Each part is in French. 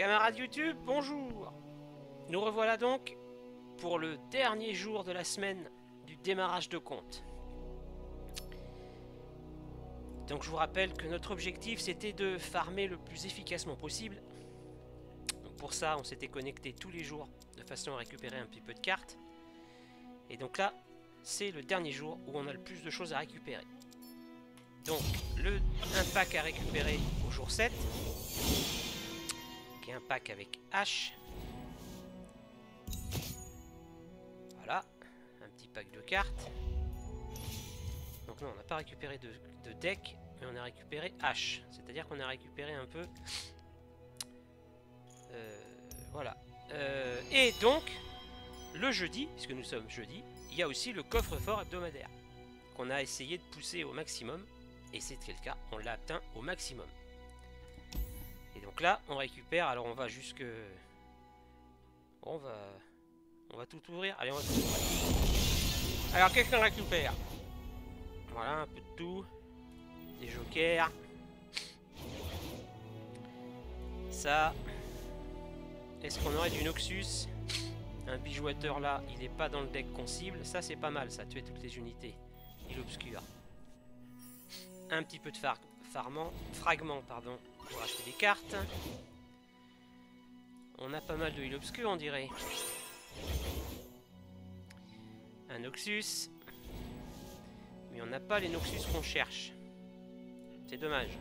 Camarades YouTube, bonjour. Nous revoilà donc pour le dernier jour de la semaine du démarrage de compte. Donc je vous rappelle que notre objectif c'était de farmer le plus efficacement possible. Donc pour ça on s'était connecté tous les jours de façon à récupérer un petit peu de cartes. Et donc là c'est le dernier jour où on a le plus de choses à récupérer. Donc un pack à récupérer au jour 7. Qui est un pack avec H. Voilà, un petit pack de cartes. Donc non, on n'a pas récupéré de deck, mais on a récupéré H. C'est-à-dire qu'on a récupéré un peu... voilà. Et donc, le jeudi, puisque nous sommes jeudi, il y a aussi le coffre-fort hebdomadaire. Qu'on a essayé de pousser au maximum. Et c'était le cas, on l'a atteint au maximum. Et donc là, on récupère, alors on va jusque... Bon, on va tout ouvrir. Allez, on va tout ouvrir. Alors, qu'est-ce qu'on récupère? Voilà, un peu de tout. Des jokers. Ça. Est-ce qu'on aurait du Noxus? Un bijouateur là, il n'est pas dans le deck qu'on cible. Ça, c'est pas mal, ça, tuer toutes les unités. Il obscure. Un petit peu de fragment, pardon, pour acheter des cartes. On a pas mal de heal obscur, on dirait. Un Noxus. Mais on n'a pas les Noxus qu'on cherche. C'est dommage.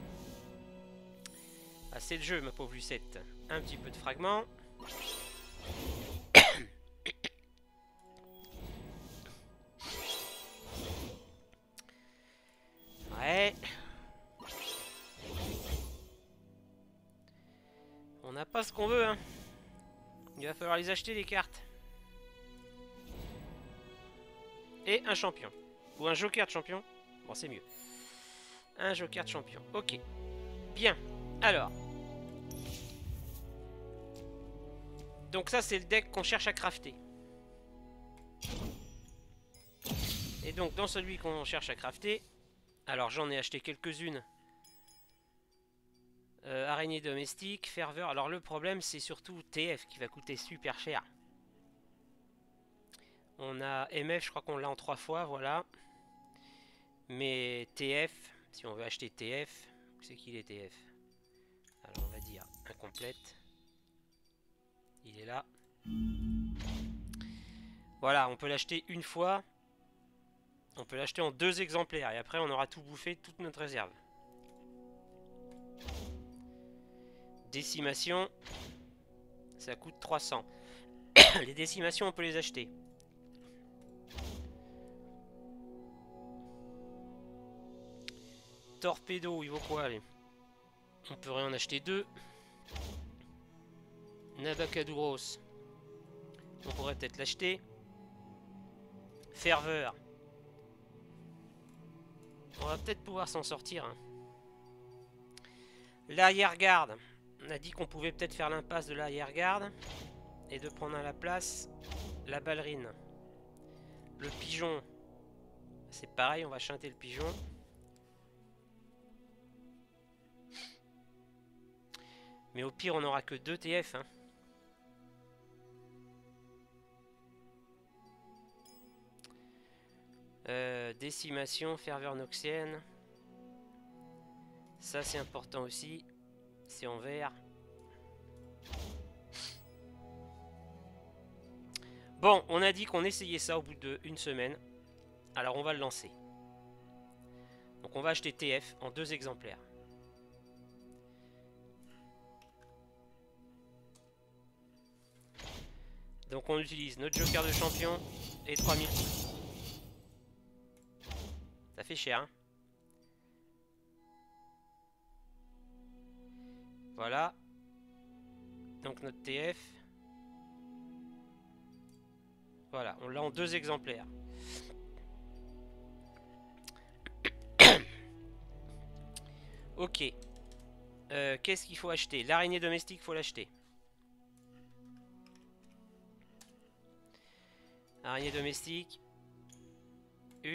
Ah, c'est le jeu, ma pauvre Lucette. Un petit peu de fragments. Ouais. On n'a pas ce qu'on veut, hein. Il va falloir les acheter, les cartes. Et un champion. Ou un joker de champion. Bon, c'est mieux. Un joker de champion. Ok. Bien. Alors. Donc ça, c'est le deck qu'on cherche à crafter. Et donc, dans celui qu'on cherche à crafter... Alors, j'en ai acheté quelques-unes. Araignée domestique, ferveur. Alors, le problème, c'est surtout TF qui va coûter super cher. On a MF, je crois qu'on l'a en 3 fois, voilà. Mais TF, si on veut acheter TF, c'est qu'il est TF. Alors, on va dire incomplète. Il est là. Voilà, on peut l'acheter une fois. On peut l'acheter en 2 exemplaires. Et après, on aura tout bouffé, toute notre réserve. Décimation. Ça coûte 300. Les décimations, on peut les acheter. Torpedo, il vaut quoi, allez? On pourrait en acheter 2. Nabakaduros. On pourrait peut-être l'acheter. Ferveur. On va peut-être pouvoir s'en sortir. Hein. L'arrière-garde. On a dit qu'on pouvait peut-être faire l'impasse de l'arrière-garde. Et de prendre à la place la ballerine. Le pigeon. C'est pareil, on va chanter le pigeon. Mais au pire, on n'aura que 2 TF. Hein. Décimation, ferveur noxienne. Ça, c'est important aussi. C'est en vert. Bon, on a dit qu'on essayait ça au bout d'une semaine. Alors, on va le lancer. Donc, on va acheter TF en 2 exemplaires. Donc, on utilise notre joker de champion et 3000. Ça fait cher, hein. Voilà. Donc notre TF. Voilà, on l'a en 2 exemplaires. Ok. Qu'est-ce qu'il faut acheter? L'araignée domestique, faut l'acheter. Araignée domestique. 1,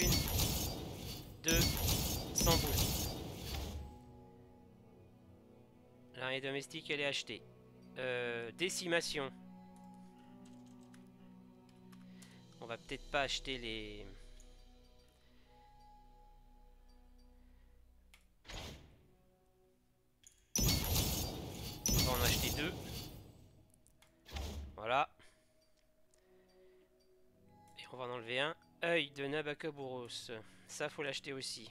2, 100 boules. L'araignée domestique, elle est achetée. Décimation. On va peut-être pas acheter les... On va en acheter 2. Voilà. Et on va en enlever un. Œil de Nabakabouros. Ça, faut l'acheter aussi.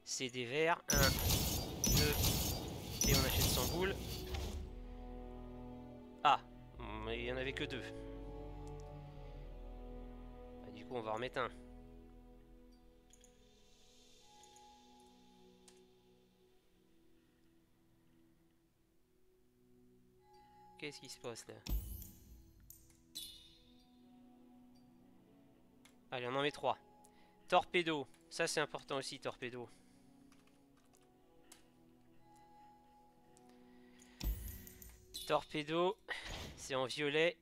C'est des verres. 1, 2. Et on achète 100 boules. Ah, mais il n'y en avait que 2. Bah, du coup, on va en remettre un. Qu'est-ce qui se passe là? Allez, on en met 3. Torpedo. Ça, c'est important aussi, torpedo. Torpedo. C'est en violet.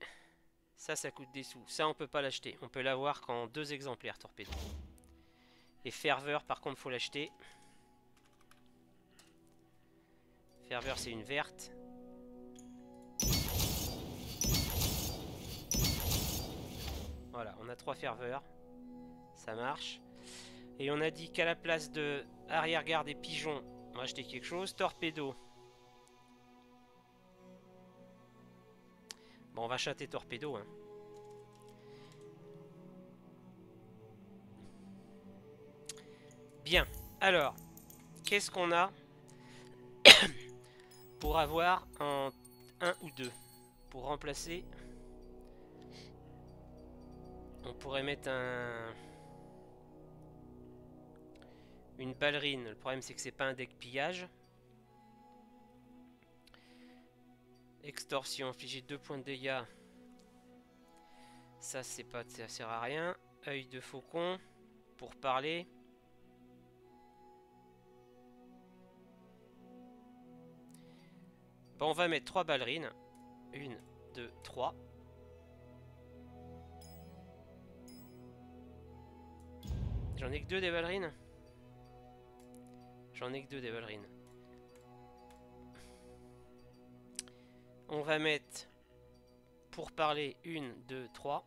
Ça coûte des sous. Ça, on peut pas l'acheter. On peut l'avoir qu'en 2 exemplaires, torpedo. Et ferveur, par contre, faut l'acheter. Ferveur, c'est une verte. Voilà, on a 3 ferveurs. Ça marche. Et on a dit qu'à la place de arrière-garde et pigeon, on va acheter quelque chose. Torpedo. Bon, on va acheter torpedo. Hein. Bien. Alors, qu'est-ce qu'on a pour avoir en 1 ou 2? Pour remplacer... On pourrait mettre une ballerine. Le problème, c'est que c'est pas un deck pillage. Extorsion, infliger 2 points de dégâts. Ça, c'est pas, ça sert à rien. Œil de faucon. Pour parler. Bon, on va mettre 3 ballerines. 1, 2, 3. J'en ai que 2 des ballerines. J'en ai que 2 des ballerines. On va mettre, pour parler, 1, 2, 3.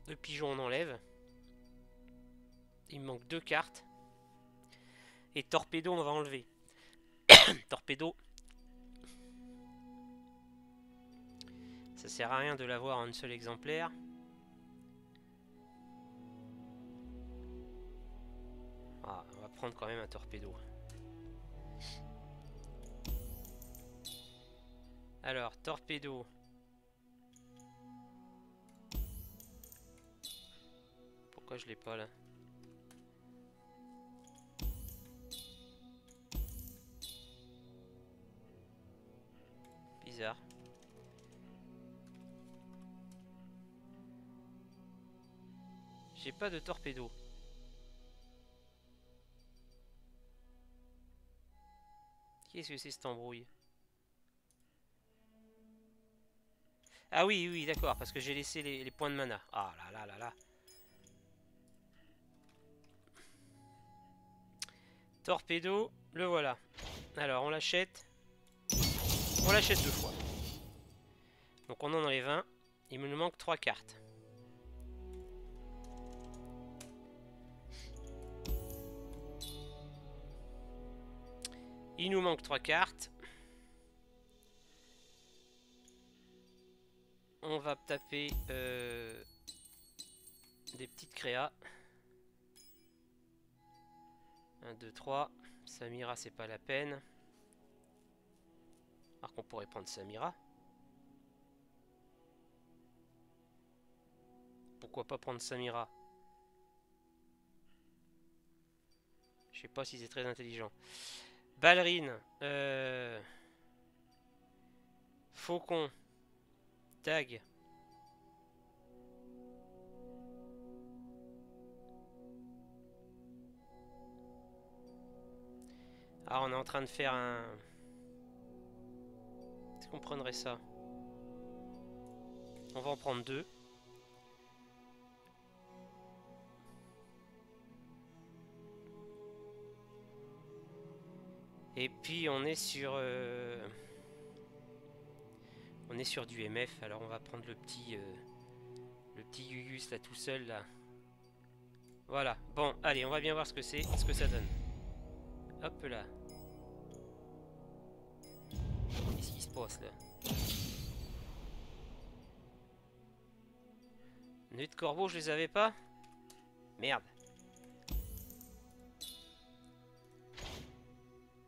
Le pigeon, on enlève. Il me manque 2 cartes. Et torpedo, on va enlever. Torpedo. Ça sert à rien de l'avoir en un seul exemplaire. Ah, on va prendre quand même un torpedo. Alors, torpedo. Pourquoi je l'ai pas là? Bizarre. J'ai pas de torpedo. Qu'est-ce que c'est cette embrouille? Ah oui, oui, d'accord, parce que j'ai laissé les points de mana. Ah là là là là. Torpedo, le voilà. Alors, on l'achète. On l'achète 2 fois. Donc on en enlève 20. Il me manque 3 cartes. Il nous manque 3 cartes. On va taper des petites créas. 1, 2, 3. Samira, c'est pas la peine. Alors qu'on pourrait prendre Samira. Pourquoi pas prendre Samira? Je sais pas si c'est très intelligent. Ballerine. Faucon. Tag. Ah, on est en train de faire un... Est-ce qu'on prendrait ça? On va en prendre 2. Et puis on est sur du MF. Alors on va prendre le petit Yugus là tout seul là. Voilà. Bon, allez, on va bien voir ce que c'est, ce que ça donne. Hop là. Qu'est-ce qui se passe là? Nuit de corbeau, je les avais pas? Merde.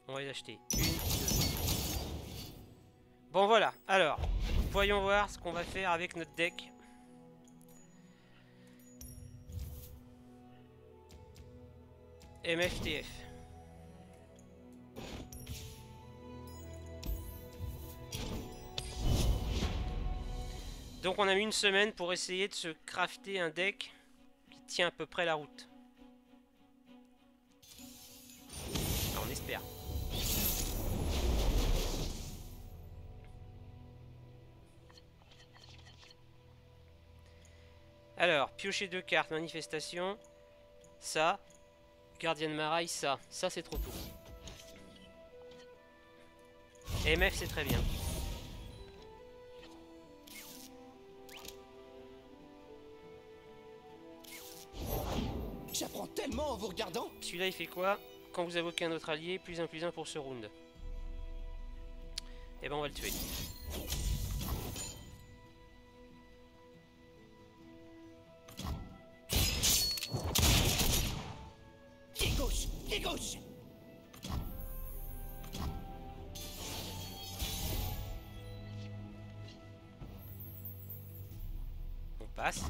On va les acheter. Une, deux. Bon voilà, alors, voyons voir ce qu'on va faire avec notre deck. MFTF. Donc on a mis une semaine pour essayer de se crafter un deck qui tient à peu près la route. Alors, on espère. Alors, piocher 2 cartes, manifestation. Ça. Gardien de Maraille, ça. Ça, c'est trop tôt. MF, c'est très bien. J'apprends tellement en vous regardant. Celui-là, il fait quoi? Quand vous invoquez un autre allié, +1/+1 pour ce round. Et ben, on va le tuer. Pied gauche, pied gauche. On passe.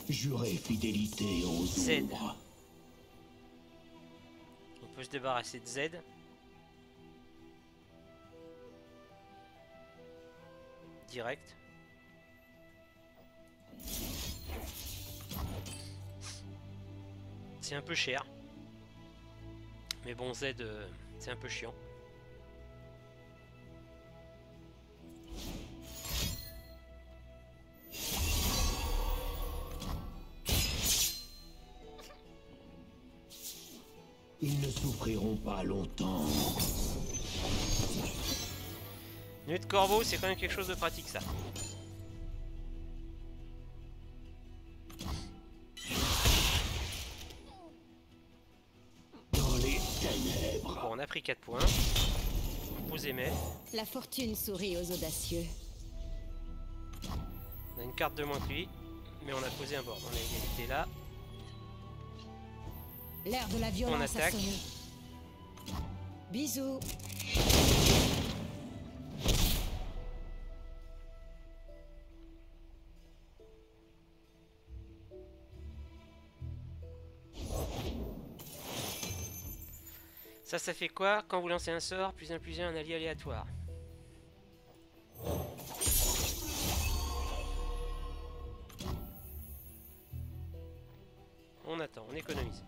Jurez fidélité aux Z. ombres. On peut se débarrasser de Z. Direct. C'est un peu cher. Mais bon, Z, c'est un peu chiant. Ils ne souffriront pas longtemps. Nuit de corbeau, c'est quand même quelque chose de pratique, ça. Dans les ténèbres. Bon, on a pris 4 points. On pose MF. La fortune sourit aux audacieux. On a une carte de moins que lui. Mais on a posé un board. On a égalité là. L'ère de la On violence a attaque. sonné. Bisous. Ça fait quoi? Quand vous lancez un sort, +1/+1, un allié aléatoire. On attend, on économise.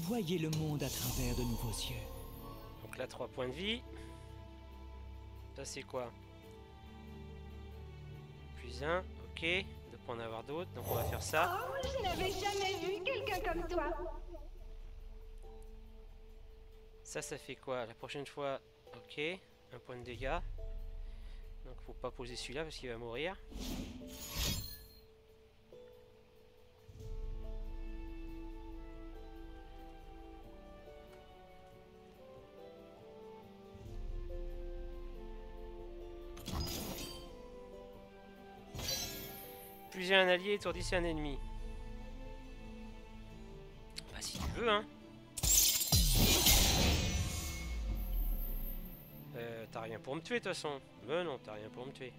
Voyez le monde à travers de nouveaux yeux. Donc là, 3 points de vie. Ça, c'est quoi? +1, ok. De pas en avoir d'autres, donc on va faire ça. Oh, je n'avais jamais vu quelqu'un comme toi. Ça fait quoi? La prochaine fois, ok. 1 point de dégâts. Donc faut pas poser celui-là parce qu'il va mourir. Plusieurs un allié, étourdissez un ennemi. Bah si tu veux, hein. T'as rien pour me tuer de toute façon. Ben non, t'as rien pour me tuer.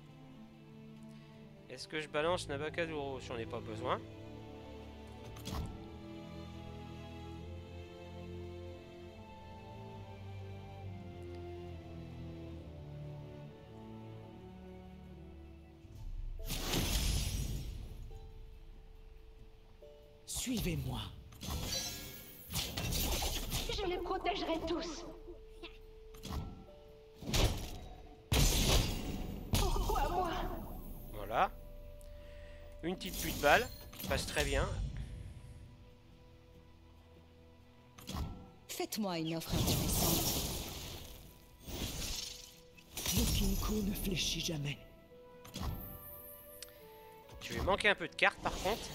Est-ce que je balance Nabakaduro? J'en ai pas besoin. Suivez-moi. Je les protégerai tous. Pourquoi moi? Voilà. Une petite pluie de balles. Passe très bien. Faites-moi une offre intéressante. Le Kinko ne fléchit jamais. Je vais manquer un peu de cartes par contre.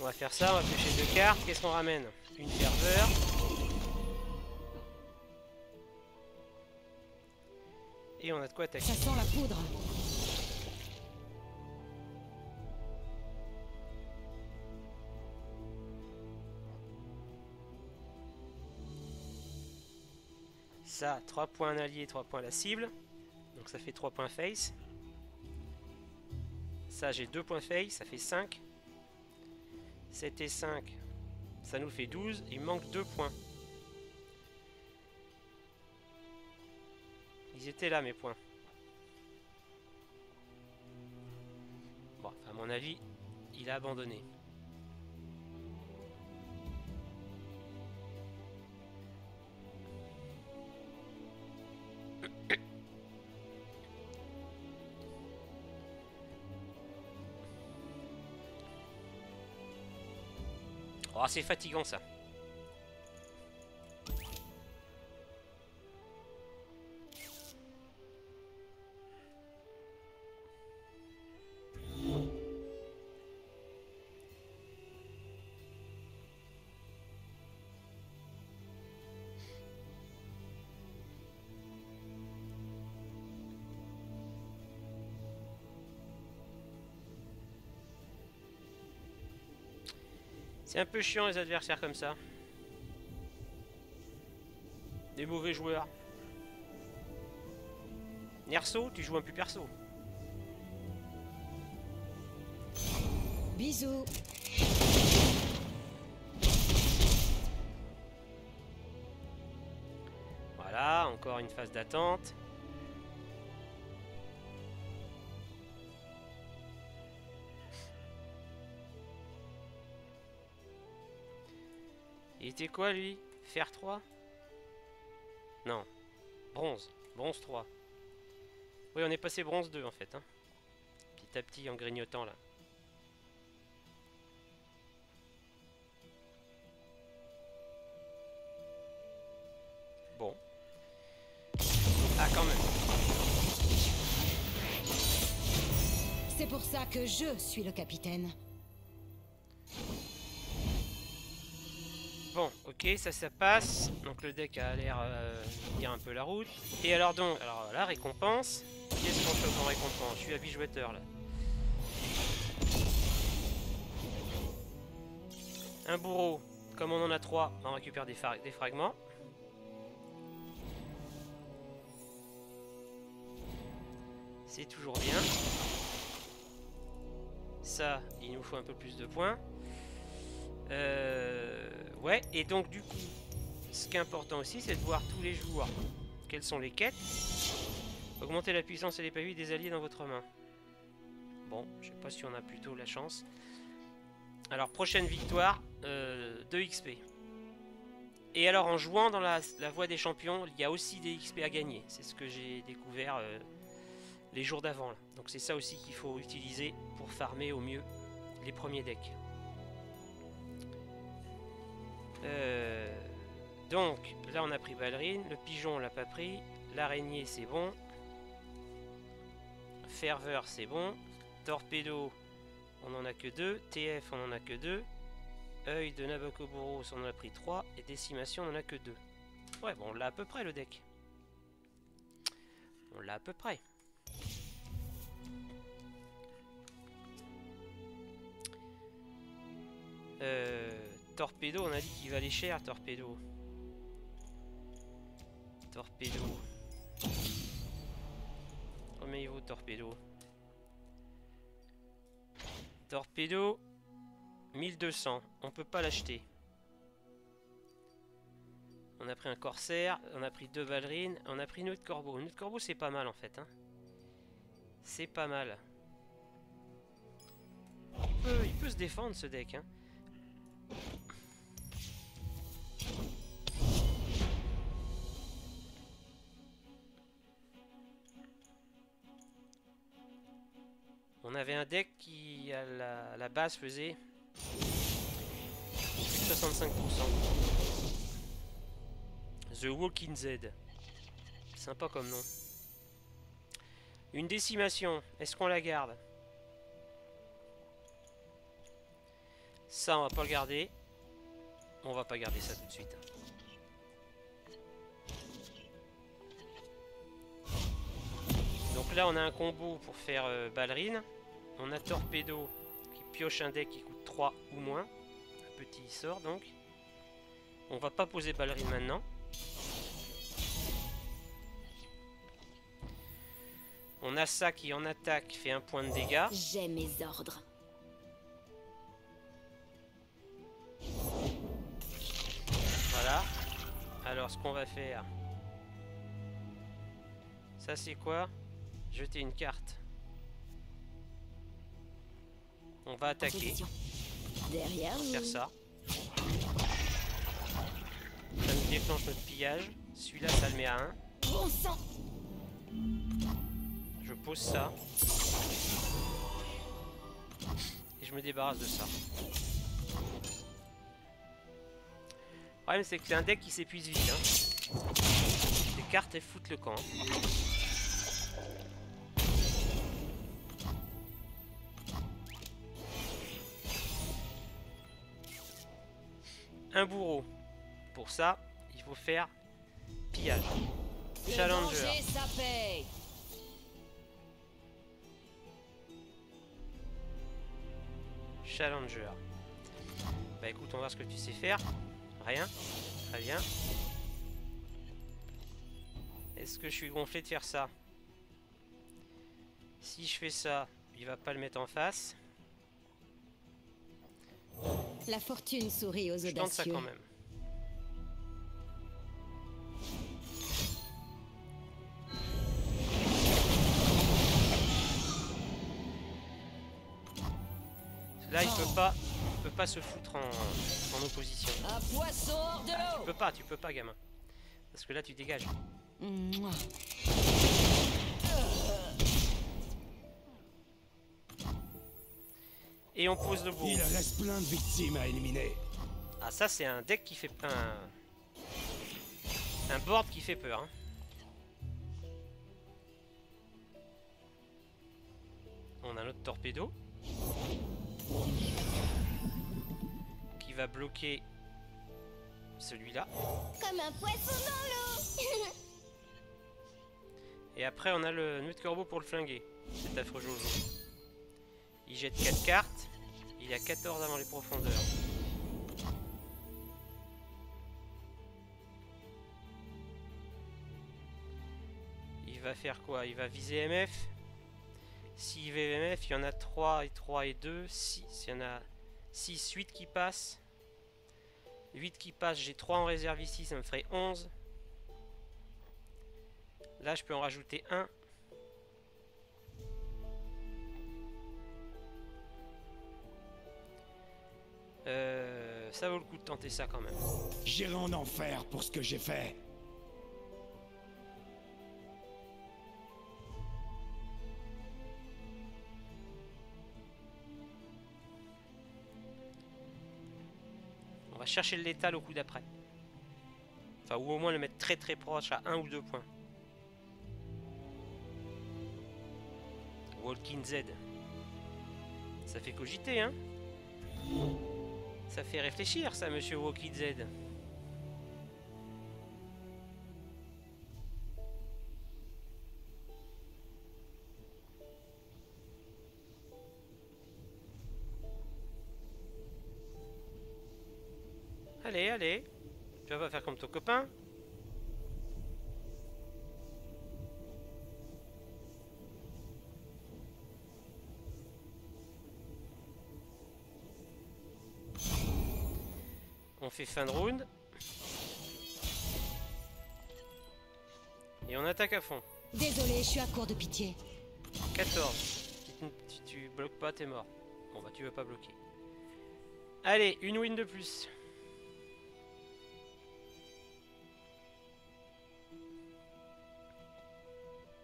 On va faire ça, on va pêcher 2 cartes. Qu'est-ce qu'on ramène? Une ferveur. Et on a de quoi attaquer. Ça sent la poudre. Ça, 3 points un allié, 3 points la cible. Donc ça fait 3 points face. Ça, j'ai 2 points face, ça fait 5. 7 et 5, ça nous fait 12. Il manque 2 points. Ils étaient là, mes points. Bon, à mon avis, il a abandonné. Oh, c'est fatigant ça. C'est un peu chiant les adversaires comme ça. Des mauvais joueurs. Nerso, tu joues un plus perso. Bisous. Voilà, encore une phase d'attente. Il était quoi lui? Fer 3? Non. Bronze. Bronze 3. Oui, on est passé bronze 2 en fait. Hein. Petit à petit en grignotant là. Bon. Ah quand même. C'est pour ça que je suis le capitaine. Bon, ok, ça passe. Donc le deck a l'air tenir un peu la route. Et alors donc, alors la récompense. Qu'est-ce qu'on chope en récompense? Je suis habituateur là. Un bourreau. Comme on en a 3, on récupère des fragments. C'est toujours bien. Ça, il nous faut un peu plus de points. Ouais, et donc du coup, ce qui est important aussi, c'est de voir tous les jours quelles sont les quêtes. Augmenter la puissance et les PV des alliés dans votre main. Bon, je sais pas si on a plutôt la chance. Alors, prochaine victoire, 2 XP. Et alors, en jouant dans la voie des champions, il y a aussi des XP à gagner. C'est ce que j'ai découvert les jours d'avant. Donc c'est ça aussi qu'il faut utiliser pour farmer au mieux les premiers decks. Donc, là on a pris ballerine, le pigeon on l'a pas pris, l'araignée c'est bon, ferveur c'est bon, torpedo on en a que 2, TF on en a que 2, œil de Nabokoboros on en a pris 3, et décimation on en a que 2. Ouais, bon on l'a à peu près le deck. On l'a à peu près. Torpedo, on a dit qu'il valait cher, Torpedo. Torpedo. Combien il vaut, Torpedo? Torpedo, 1200. On peut pas l'acheter. On a pris un corsaire, on a pris 2 ballerines, on a pris une œuf de corbeau. Une œuf de corbeau c'est pas mal en fait. Hein. C'est pas mal. Il peut se défendre ce deck. Hein. On avait un deck qui à la base faisait 65%. The Walking Z. Sympa comme nom. Une décimation. Est-ce qu'on la garde? Ça, on va pas le garder. On va pas garder ça tout de suite. Donc là, on a un combo pour faire ballerine. On a torpedo qui pioche un deck qui coûte 3 ou moins. Un petit sort donc. On va pas poser ballerine maintenant. On a ça qui en attaque fait 1 point de dégâts. J'ai mes ordres. Voilà. Alors ce qu'on va faire. Ça c'est quoi? Jeter une carte. On va attaquer. Derrière On va faire ça. Ça nous déclenche notre pillage. Celui-là ça le met à 1. Bon sang. Je pose ça. Et je me débarrasse de ça. Le problème c'est que c'est un deck qui s'épuise vite. Hein. Les cartes elles foutent le camp. Un bourreau. Pour ça, il faut faire pillage. Challenger. Ça paye. Challenger. Bah écoute, on va voir ce que tu sais faire. Rien. Très bien. Est-ce que je suis gonflé de faire ça? Si je fais ça, il va pas le mettre en face. La fortune sourit aux audacieux. Je tente ça quand même. Là, il peut pas se foutre en opposition. Un poisson hors de l'eau. Tu peux pas, gamin. Parce que là, tu dégages. Mouah. Et on pose le bourreau. Il reste plein de victimes à éliminer. Ah, ça, c'est un deck qui fait un board qui fait peur. Hein. On a notre torpedo. Qui va bloquer celui-là. Comme un poisson dans l'eau. Et après on a le nœud de corbeau pour le flinguer. Cet affreux Jojo. Il jette 4 cartes. Il a 14 avant les profondeurs. Il va faire quoi? Il va viser MF. S'il veut MF, il y en a 3 et 3 et 2. 6, il y en a 6, 8 qui passent. 8 qui passent, j'ai 3 en réserve ici, ça me ferait 11. Là, je peux en rajouter 1. Ça vaut le coup de tenter ça quand même. J'irai en enfer pour ce que j'ai fait. On va chercher le létal au coup d'après. Enfin, ou au moins le mettre très très proche à 1 ou 2 points. Walking Z. Ça fait cogiter, hein? Ça fait réfléchir, ça, monsieur Walking Z. Allez, allez. Tu vas pas faire comme ton copain. On fait fin de round. Et on attaque à fond. Désolé, je suis à court de pitié. 14. Si tu bloques pas, t'es mort. Bon bah tu veux pas bloquer. Allez, une win de plus.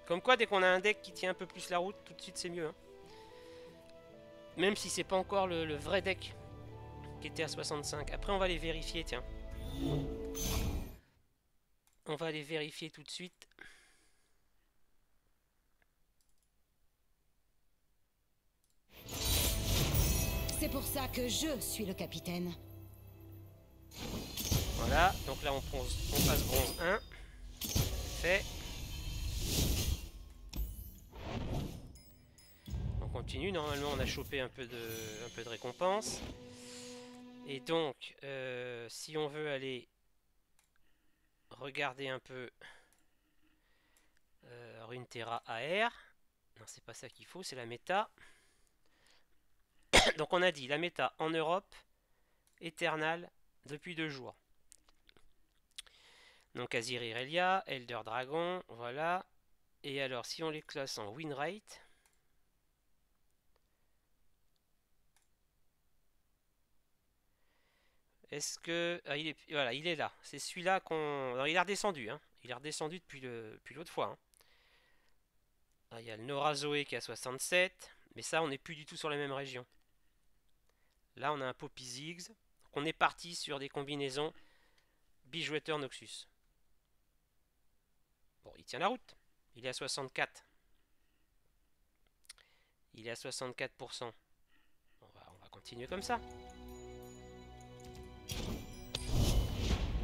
Comme quoi, dès qu'on a un deck qui tient un peu plus la route, tout de suite c'est mieux. Hein. Même si c'est pas encore le vrai deck qui était à 65. Après on va les vérifier, tiens. On va les vérifier tout de suite. C'est pour ça que je suis le capitaine. Voilà, donc là on passe bronze 1. Fait. On continue, normalement on a chopé un peu de récompense. Et donc, si on veut aller regarder un peu Runeterra AR, non c'est pas ça qu'il faut, c'est la méta. Donc on a dit la méta en Europe, Eternal, depuis 2 jours. Donc Azir Irelia, Elder Dragon, voilà. Et alors si on les classe en win rate, est-ce que... Ah, voilà, il est là. C'est celui-là qu'on... Alors, il est redescendu, hein. Il est redescendu depuis l'autre fois. Hein. Ah, il y a le Norazoé qui est à 67. Mais ça, on n'est plus du tout sur les mêmes régions. Là, on a un Poppy Ziggs. Donc, on est parti sur des combinaisons Bridgewater Noxus. Bon, il tient la route. Il est à 64. Il est à 64%. On va continuer comme ça.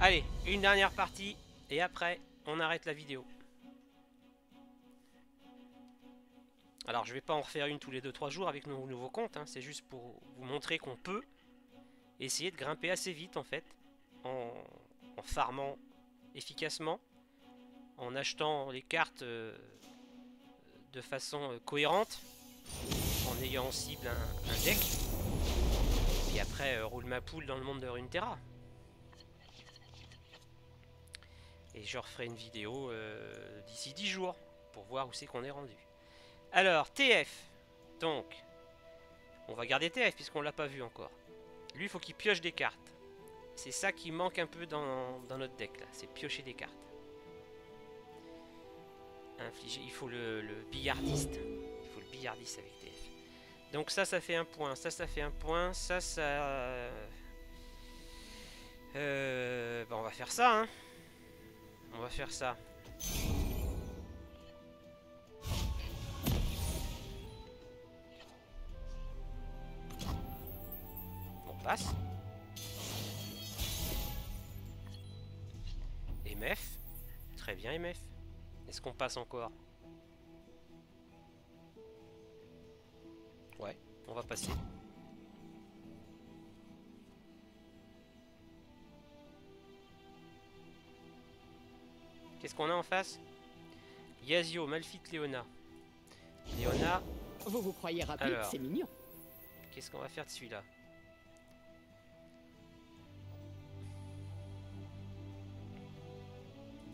Allez, une dernière partie. Et après, on arrête la vidéo. Alors, je vais pas en refaire une tous les 2-3 jours avec nos nouveaux comptes. Hein. C'est juste pour vous montrer qu'on peut essayer de grimper assez vite, en fait. En farmant efficacement. En achetant les cartes de façon cohérente. En ayant en cible un deck. Et après, roule ma poule dans le monde de Runeterra. Et je referai une vidéo d'ici 10 jours. Pour voir où c'est qu'on est rendu. Alors, TF. Donc, on va garder TF puisqu'on l'a pas vu encore. Lui, il faut qu'il pioche des cartes. C'est ça qui manque un peu dans notre deck là. C'est piocher des cartes. Infliger. Il faut le billardiste. Il faut le billardiste avec TF. Donc ça fait un point. Ça fait un point. Ça... Bon, on va faire ça, hein. On va faire ça. On passe. MF. Très bien, MF. Est-ce qu'on passe encore? Ouais, on va passer. Qu'est-ce qu'on a en face? Yazio, Malphite, Léona. Léona. Vous vous croyez rapide, c'est mignon. Qu'est-ce qu'on va faire de celui-là?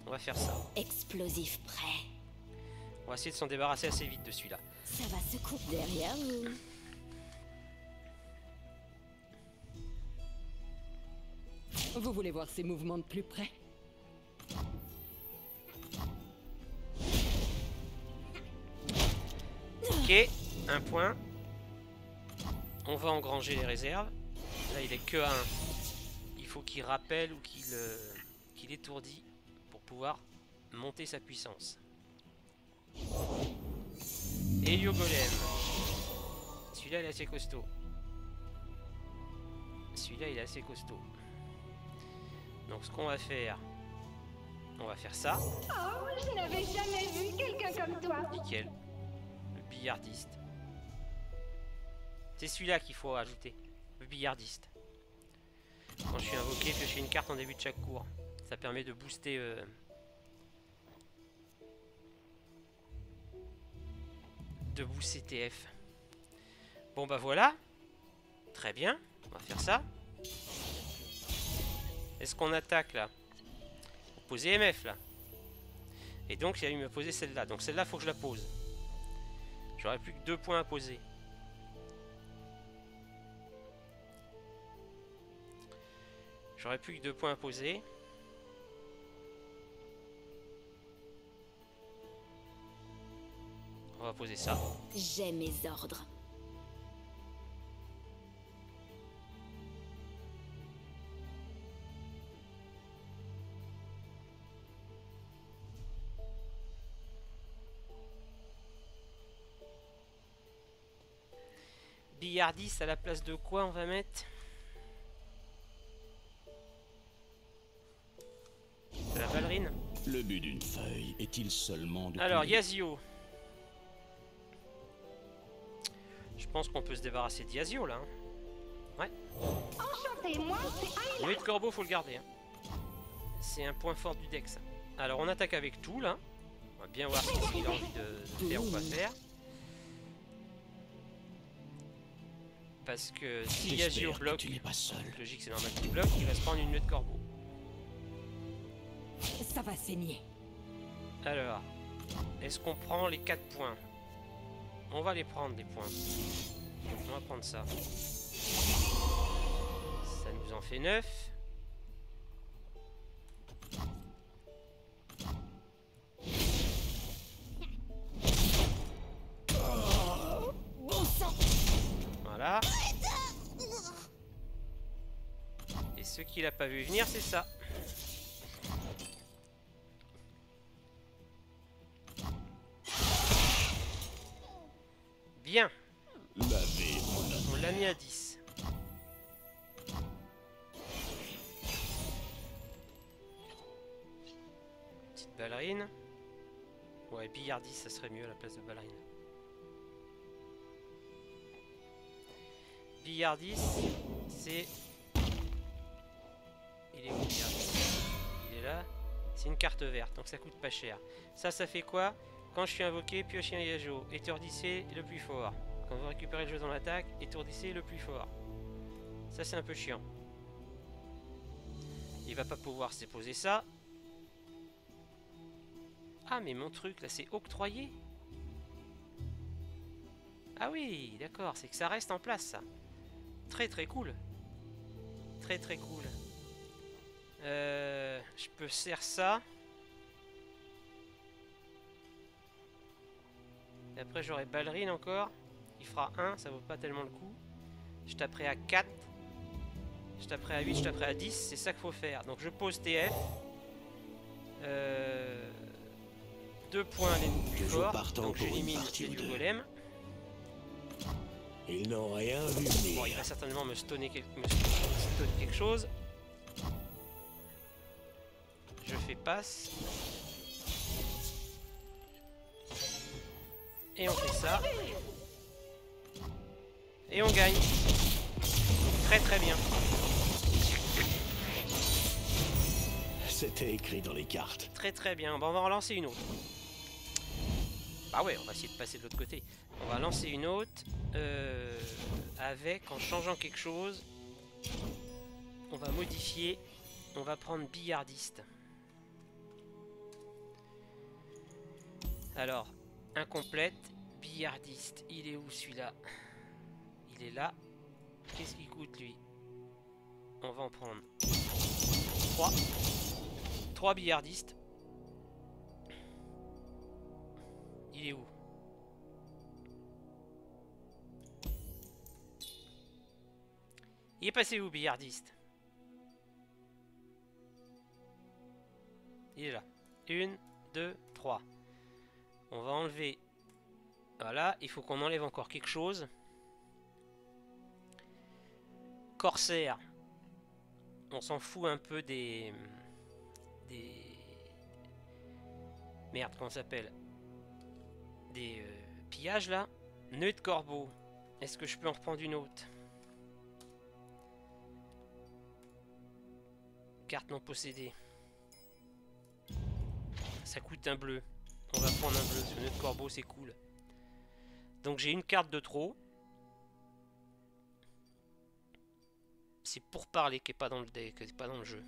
On va faire ça. Explosif prêt. On va essayer de s'en débarrasser assez vite de celui-là. Ça va se couper derrière vous. Vous voulez voir ces mouvements de plus près? Ok, un point. On va engranger les réserves. Là, il est que à 1. Il faut qu'il rappelle ou qu'il étourdit pour pouvoir monter sa puissance. Helio Golem. Celui-là, il est assez costaud. Celui-là, il est assez costaud. Donc, ce qu'on va faire... On va faire ça. Oh, je n'avais jamais vu quelqu'un comme toi. Nickel. Le billardiste. C'est celui-là qu'il faut ajouter. Le billardiste. Quand je suis invoqué, piocher une carte en début de chaque cours. Ça permet de booster... de booster TF. Bon bah voilà. Très bien. On va faire ça. Est-ce qu'on attaque là? Poser MF là. Et donc il a eu me poser celle-là. Donc celle-là, faut que je la pose. J'aurais plus que 2 points à poser. J'aurais plus que 2 points à poser. On va poser ça. J'ai mes ordres. Billardis à la place de quoi on va mettre? De la ballerine. Le but d'une feuille est-il seulement de... Alors, Yazio. Je pense qu'on peut se débarrasser de Yazio là. Ouais. Enchanté, moi c'est Ayla. Nuit de corbeau, faut le garder. Hein. C'est un point fort du dex. Alors, on attaque avec tout là. On va bien voir ce qu'il a envie de faire ou pas faire. Parce que si Yazio bloque, tu n'es pas seul. logique c'est normal qu'il bloque, il va se prendre une nuée de corbeau. Ça va saigner. Alors, est-ce qu'on prend les 4 points? On va les prendre les points. On va prendre ça. Ça nous en fait 9. Voilà. Et ce qu'il a pas vu venir, c'est ça. Bien. On l'a mis à 10. Petite ballerine. Ouais, billardis, ça serait mieux à la place de ballerine. Billardis, c'est... Il est où Billardis? Il est là. C'est une carte verte, donc ça coûte pas cher. Ça fait quoi? Quand je suis invoqué, piochez un Yasuo. Étourdissez le plus fort. Quand vous récupérez le jeu dans l'attaque, étourdissez le plus fort. Ça, c'est un peu chiant. Il va pas pouvoir se déposer ça. Ah, mais mon truc, là, c'est octroyé. Ah oui, d'accord, c'est que ça reste en place, ça. Très, très cool. Très, très cool. Je peux faire ça. Et après j'aurai ballerine encore. Il fera 1, ça vaut pas tellement le coup. Je taperai à 4. Je taperai à 8, je taperai à 10. C'est ça qu'il faut faire. Donc je pose TF. 2 points les plus forts. Donc j'élimine les du golem. Ils n'ont rien vu venir. Bon, il va certainement me stunner quelque chose. Je fais passe. Et on fait ça. Et on gagne. Très très bien. C'était écrit dans les cartes. Très très bien. Bon, on va en lancer une autre. Bah ouais, on va essayer de passer de l'autre côté. On va lancer une autre. En changeant quelque chose. On va modifier. On va prendre billardiste. Alors, incomplète. Billardiste. Il est où celui-là? Il est là. Qu'est-ce qu'il coûte lui? On va en prendre 3. 3 billardistes. Il est où? Il est passé où, billardiste? Il est là. 1, 2, 3. On va enlever... Voilà, il faut qu'on enlève encore quelque chose. Corsaire. On s'en fout un peu des... Merde, comment ça s'appelle? Des pillages, là. Nœud de corbeau. Est-ce que je peux en reprendre une autre? Carte non possédée. Ça coûte un bleu. On va prendre un bleu. Ce nœud de corbeau, c'est cool. Donc j'ai une carte de trop. C'est pour parler qui n'est pas dans le deck, qui n'est pas dans le jeu.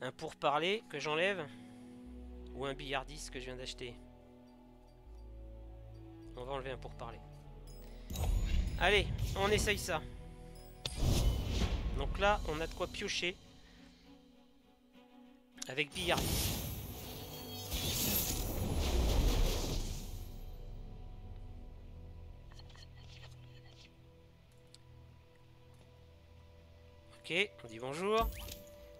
Un pourparler que j'enlève. Ou un billardiste que je viens d'acheter. On va enlever un pourparler. Allez, on essaye ça. Donc là, on a de quoi piocher. Avec billardiste. Ok, on dit bonjour.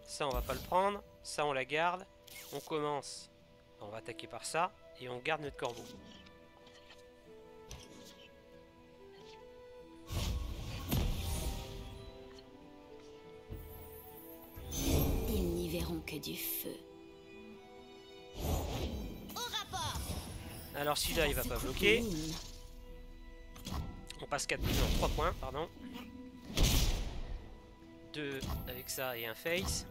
Ça, on va pas le prendre. Ça, on la garde. On commence. On va attaquer par ça. Et on garde notre corbeau. Ils n'y verront que du feu. Au rapport. Alors celui-là, il va pas bloquer. On passe 4 points, non, 3 points, pardon. 2 avec ça et un face.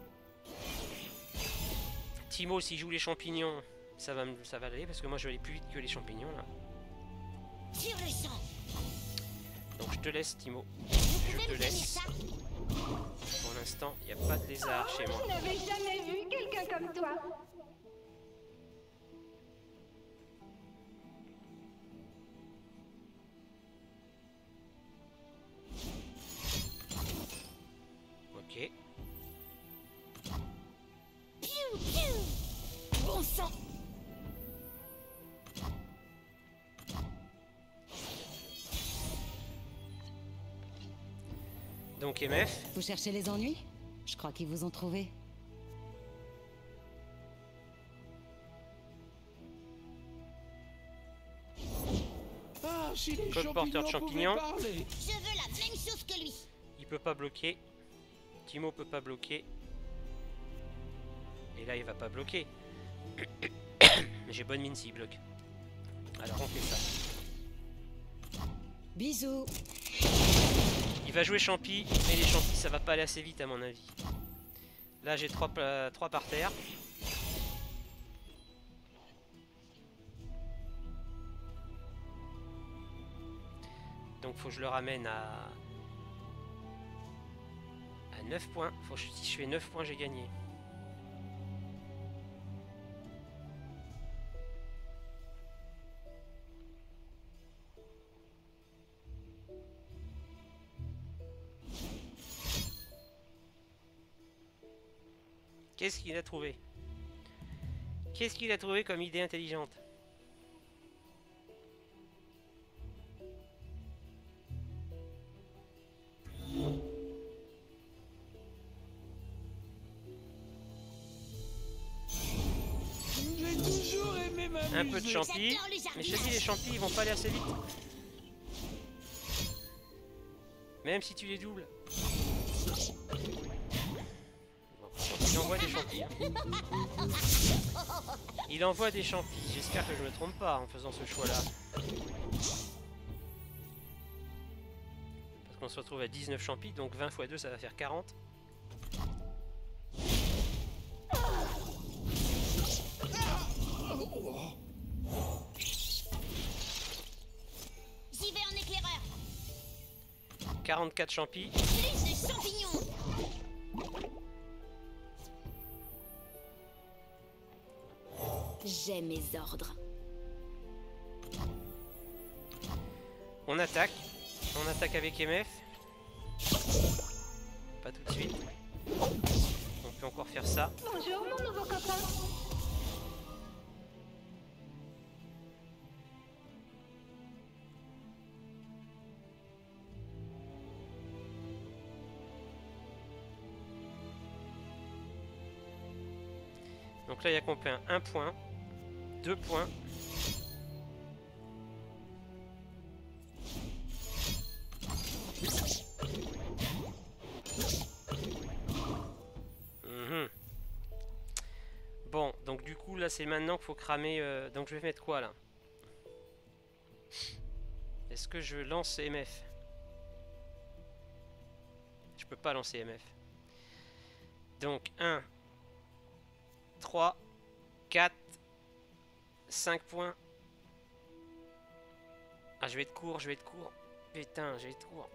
Timo, s'il joue les champignons, ça va aller parce que moi je vais aller plus vite que les champignons là. Sur le champ. Donc je te laisse, Timo. Je te laisse. Pour l'instant, il n'y a pas de lézard chez moi. Je n'avais jamais vu quelqu'un comme toi. Ok. Bon sang. Donc MF. Vous cherchez les ennuis? Je crois qu'ils vous ont trouvé. Ah, si les Code porteur de champignons. parler. Je veux la même chose que lui. Il peut pas bloquer. Timo peut pas bloquer. Et là, il va pas bloquer. Mais j'ai bonne mine s'il bloque. Alors on fait ça. Bisous. Il va jouer champi, mais les champis ça va pas aller assez vite à mon avis. Là j'ai 3 par terre. Donc faut que je le ramène à 9 points. Si je fais 9 points, j'ai gagné. Qu'est-ce qu'il a trouvé? Qu'est-ce qu'il a trouvé comme idée intelligente? J'ai toujours aimé m'amuser. Un peu de champi. Mais je te dis, les champis ils vont pas aller assez vite. Même si tu les doubles. Il envoie des champis. Il envoie des champis. J'espère que je me trompe pas en faisant ce choix là. Parce qu'on se retrouve à 19 champis, donc 20 x 2 ça va faire 40. J'y vais en éclaireur. 44 champis. Plus de champignons. J'ai mes ordres. On attaque. On attaque avec MF. Pas tout de suite. On peut encore faire ça. Bonjour mon nouveau copain. Donc là il y a combien? 1 point. 2 points. Bon, donc du coup là c'est maintenant qu'il faut cramer. Donc je vais mettre quoi là? Est-ce que je lance MF? Je peux pas lancer MF. Donc 1, 3, 4, 5 points. Ah je vais être court, je vais être court. Putain, je vais être court.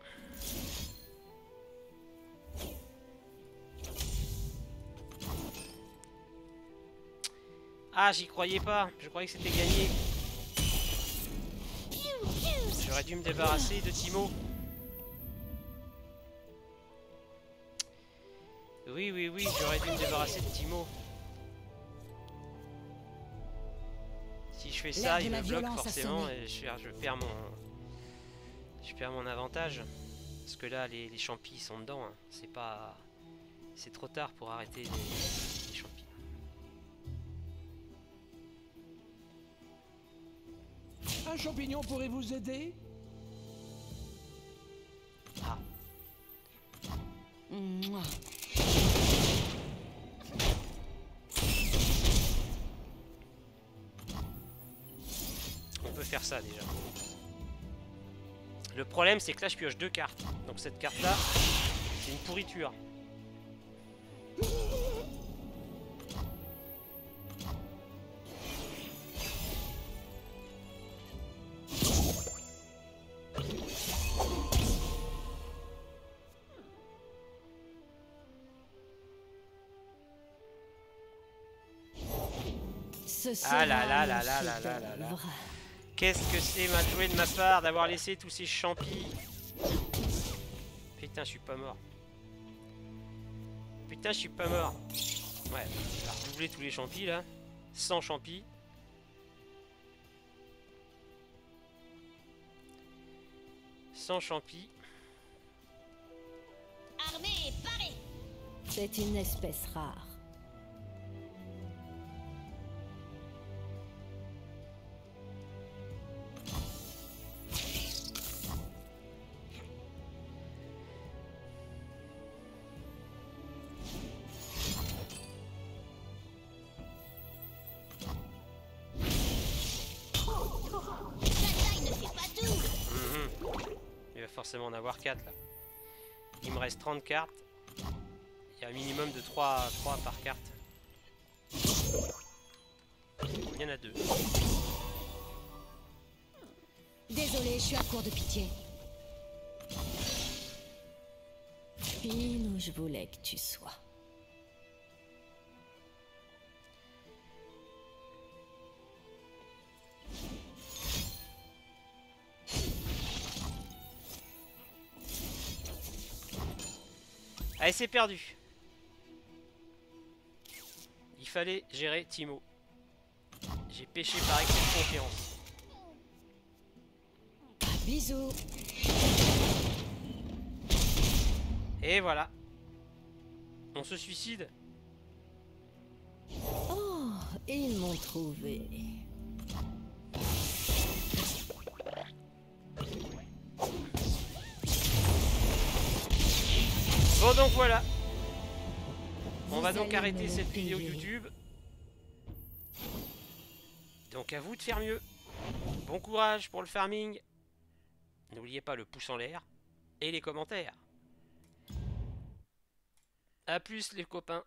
Ah, j'y croyais pas. Je croyais que c'était gagné. J'aurais dû me débarrasser de Timo. Oui, oui, oui, j'aurais dû me débarrasser de Timo. Si je fais ça, il me bloque forcément et je perds mon avantage. Parce que là, les champis sont dedans. Hein. C'est pas... C'est trop tard pour arrêter les champis. Un champignon pourrait vous aider? Ah. Mouah. On peut faire ça déjà. Le problème c'est que là je pioche 2 cartes. Donc cette carte là, c'est une pourriture. Ah là là là là là là là là. Qu'est-ce que c'est mal joué de ma part d'avoir laissé tous ces champis. Putain, je suis pas mort. Putain, je suis pas mort. Ouais, on va redoubler tous les champis là. 100 champis. Champis. Armée et parée. C'est une espèce rare. Forcément en avoir 4 là. Il me reste 30 cartes. Il y a un minimum de 3 par carte. Il y en a 2. Désolé, je suis à court de pitié. Pile où je voulais que tu sois. Allez, c'est perdu. Il fallait gérer Timo. J'ai pêché par excès de confiance. Bisous. Et voilà. On se suicide. Oh, ils m'ont trouvé. Bon, donc voilà. On va donc arrêter cette vidéo YouTube. Donc à vous de faire mieux. Bon courage pour le farming. N'oubliez pas le pouce en l'air et les commentaires. A plus les copains.